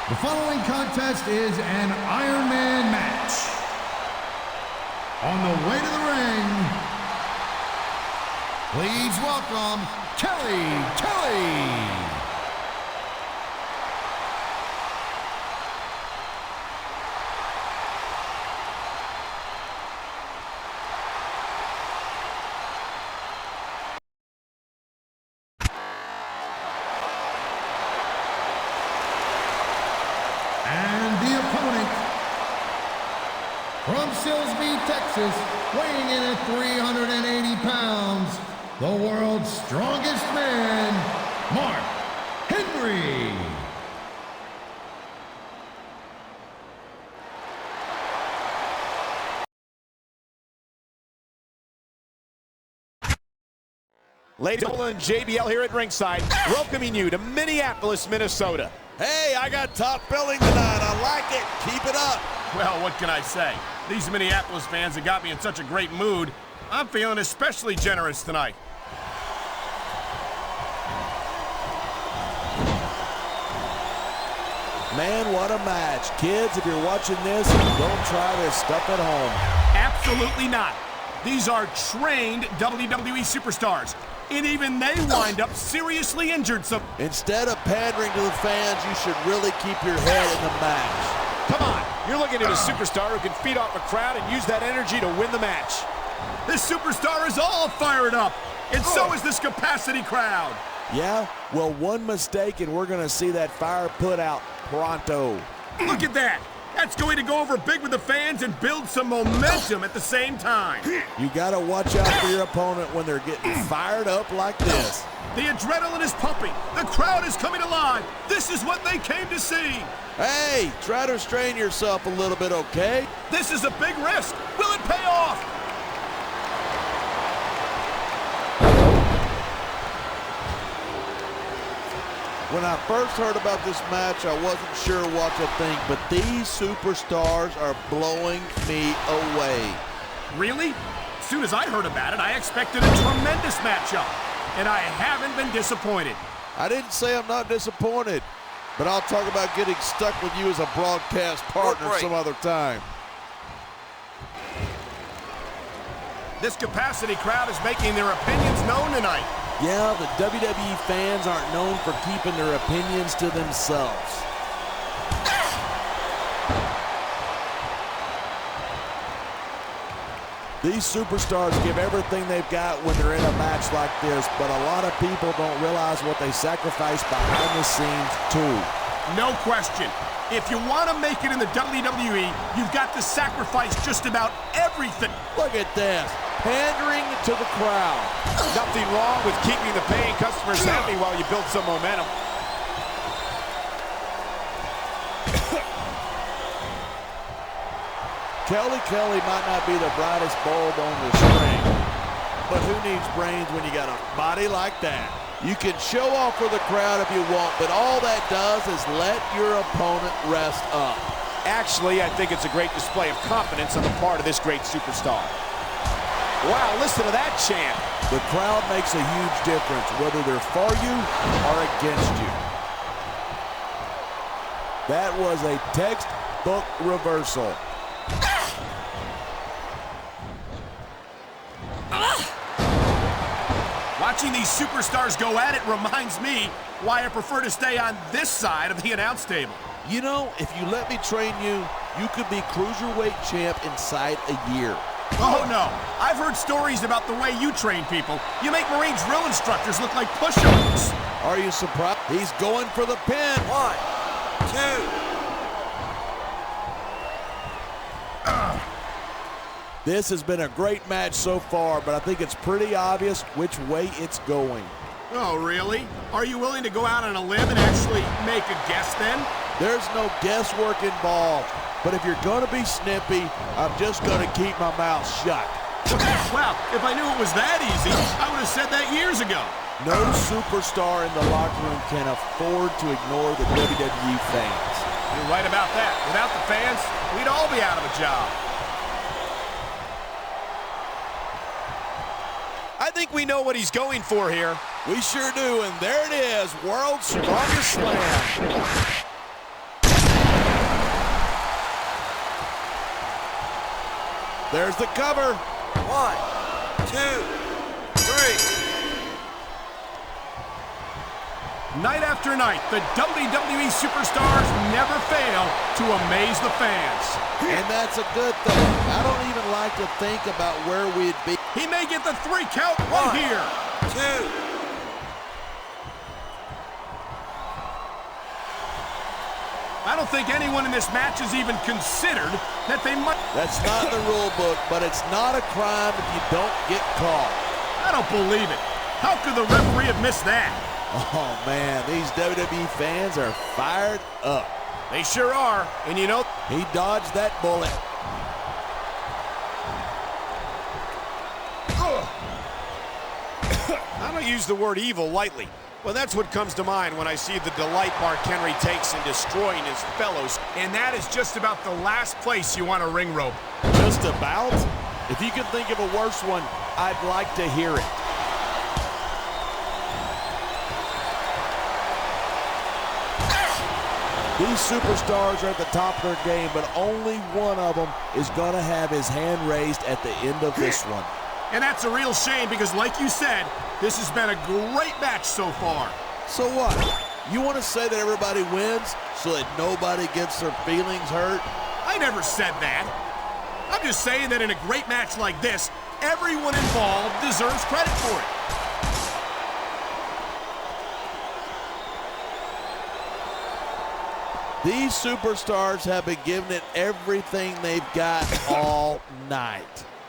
The following contest is an Ironman match. On the way to the ring, please welcome Kelly. From Silsbee, Texas, weighing in at 380 pounds, the world's strongest man, Mark Henry. Ladies and JBL here at ringside, welcoming you to Minneapolis, Minnesota. Hey, I got top billing tonight. I like it. Keep it up. Well, what can I say? These Minneapolis fans have got me in such a great mood. I'm feeling especially generous tonight. Man, what a match. Kids, if you're watching this, don't try this stuff at home. Absolutely not. These are trained WWE superstars, and even they wind up seriously injured. Instead of pandering to the fans, you should really keep your head in the match. Come on, you're looking at a superstar who can feed off a crowd and use that energy to win the match. This superstar is all fired up, and so is this capacity crowd. Yeah? Well, one mistake and we're going to see that fire put out pronto. Look at that. That's going to go over big with the fans and build some momentum at the same time. You got to watch out for your opponent when they're getting fired up like this. The adrenaline is pumping. The crowd is coming alive. This is what they came to see. Hey, try to restrain yourself a little bit, okay? This is a big risk. Will it pay off? When I first heard about this match, I wasn't sure what to think, but these superstars are blowing me away. Really? As soon as I heard about it, I expected a tremendous matchup, and I haven't been disappointed. I didn't say I'm not disappointed, but I'll talk about getting stuck with you as a broadcast partner some other time. This capacity crowd is making their opinions known tonight. Yeah, the WWE fans aren't known for keeping their opinions to themselves. These superstars give everything they've got when they're in a match like this, but a lot of people don't realize what they sacrifice behind the scenes, too. No question. If you want to make it in the WWE, you've got to sacrifice just about everything. Look at this. Pandering to the crowd. Nothing wrong with keeping the paying customers happy while you build some momentum. Kelly might not be the brightest bulb on the string, but who needs brains when you got a body like that? You can show off for the crowd if you want, but all that does is let your opponent rest up. Actually, I think it's a great display of confidence on the part of this great superstar. Wow, listen to that chant. The crowd makes a huge difference, whether they're for you or against you. That was a textbook reversal. Watching these superstars go at it reminds me why I prefer to stay on this side of the announce table. You know, if you let me train you, you could be cruiserweight champ inside a year. Oh, no. I've heard stories about the way you train people. You make Marine drill instructors look like pushovers. Are you surprised? He's going for the pin. 1, 2. This has been a great match so far, but I think it's pretty obvious which way it's going. Oh, really? Are you willing to go out on a limb and actually make a guess then? There's no guesswork involved, but if you're going to be snippy, I'm just going to keep my mouth shut. Well, if I knew it was that easy, I would have said that years ago. No superstar in the locker room can afford to ignore the WWE fans. You're right about that. Without the fans, we'd all be out of a job. I think we know what he's going for here. We sure do, and there it is, World's Strongest Slam. There's the cover. 1, 2, 3. Night after night, the WWE Superstars never fail to amaze the fans. And that's a good thing. I don't even like to think about where we'd be. He may get the 3 count right here. 2. I don't think anyone in this match has even considered that they might. That's not in the rule book, but it's not a crime if you don't get caught. I don't believe it. How could the referee have missed that? Oh, man, these WWE fans are fired up. They sure are. And you know, he dodged that bullet. I don't use the word evil lightly. Well, that's what comes to mind when I see the delight Mark Henry takes in destroying his fellows. and that is just about the last place you want a ring rope. Just about? If you can think of a worse one, I'd like to hear it. These superstars are at the top of their game, but only one of them is going to have his hand raised at the end of this one. And that's a real shame because, like you said, this has been a great match so far. So what? You want to say that everybody wins so that nobody gets their feelings hurt? I never said that. I'm just saying that in a great match like this, everyone involved deserves credit for it. These superstars have been giving it everything they've got all night.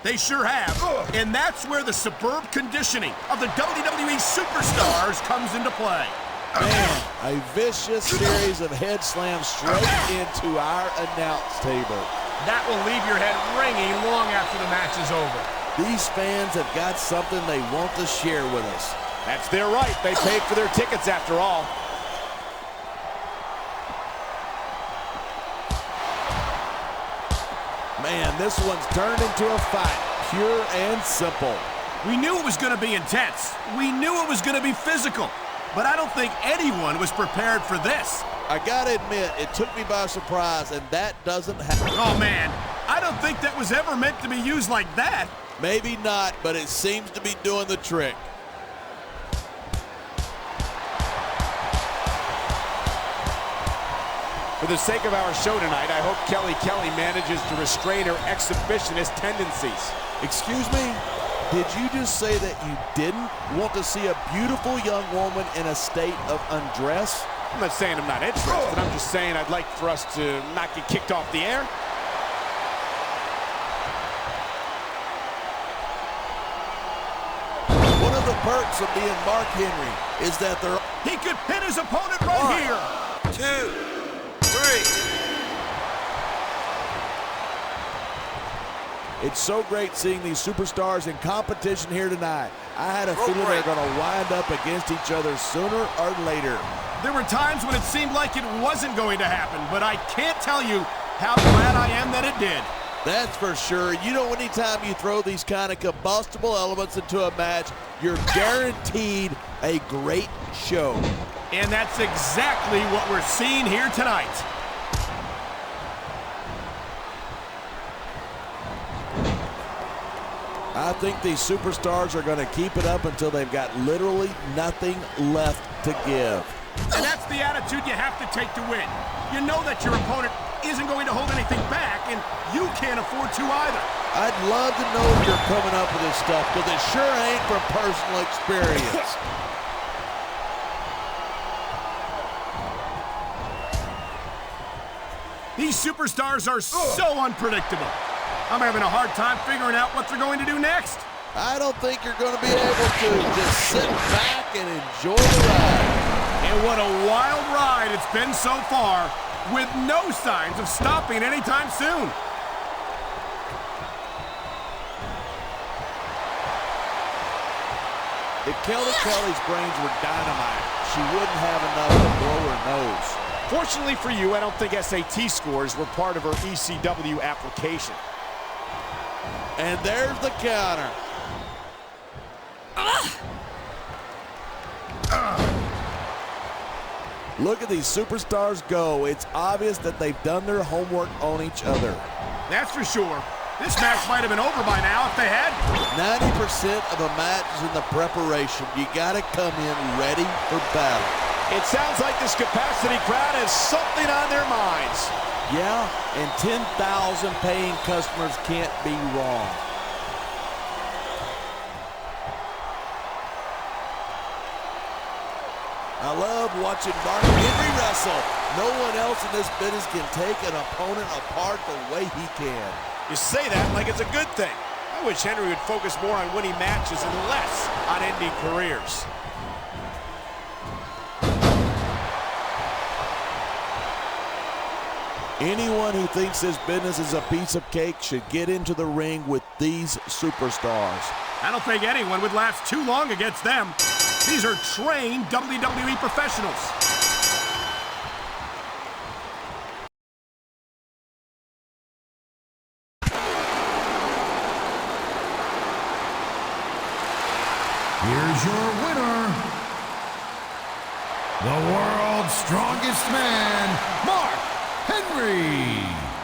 They sure have. And that's where the superb conditioning of the WWE Superstars comes into play. Man, a vicious series of head slams straight into our announce table. That will leave your head ringing long after the match is over. These fans have got something they want to share with us. That's their right. They paid for their tickets after all. Man, this one's turned into a fight, pure and simple. We knew it was going to be intense. We knew it was going to be physical. But I don't think anyone was prepared for this. I gotta admit, it took me by surprise, and that doesn't happen. Oh, man. I don't think that was ever meant to be used like that. Maybe not, but it seems to be doing the trick. For the sake of our show tonight, I hope Kelly manages to restrain her exhibitionist tendencies. Excuse me? Did you just say that you didn't want to see a beautiful young woman in a state of undress? I'm not saying I'm not interested. I'm just saying I'd like for us to not get kicked off the air. One of the perks of being Mark Henry is that they're... He could pin his opponent right here. 2, 3. It's so great seeing these superstars in competition here tonight. I had a feeling they're going to wind up against each other sooner or later. There were times when it seemed like it wasn't going to happen, but I can't tell you how glad I am that it did. That's for sure. You know, anytime you throw these kind of combustible elements into a match, you're guaranteed a great show. And that's exactly what we're seeing here tonight. I think these superstars are going to keep it up until they've got literally nothing left to give. And that's the attitude you have to take to win. You know that your opponent isn't going to hold anything back, and you can't afford to either. I'd love to know if you're coming up with this stuff, because it sure ain't from personal experience. These superstars are so unpredictable. I'm having a hard time figuring out what they're going to do next. I don't think you're going to be able to. Just sit back and enjoy the ride. And what a wild ride it's been so far, with no signs of stopping anytime soon. If Kelly's brains were dynamite, she wouldn't have enough to blow her nose. Fortunately for you, I don't think SAT scores were part of her ECW application. And there's the counter. Look at these superstars go. It's obvious that they've done their homework on each other. That's for sure. This match might have been over by now if they had. 90% of a match is in the preparation. You got to come in ready for battle. It sounds like this capacity crowd has something on their minds. Yeah, and 10,000 paying customers can't be wrong. I love watching Mark Henry wrestle. No one else in this business can take an opponent apart the way he can. You say that like it's a good thing. I wish Henry would focus more on winning matches and less on ending careers. Anyone who thinks this business is a piece of cake should get into the ring with these superstars. I don't think anyone would last too long against them. These are trained WWE professionals. Here's your winner, the world's strongest man, Mark Henry.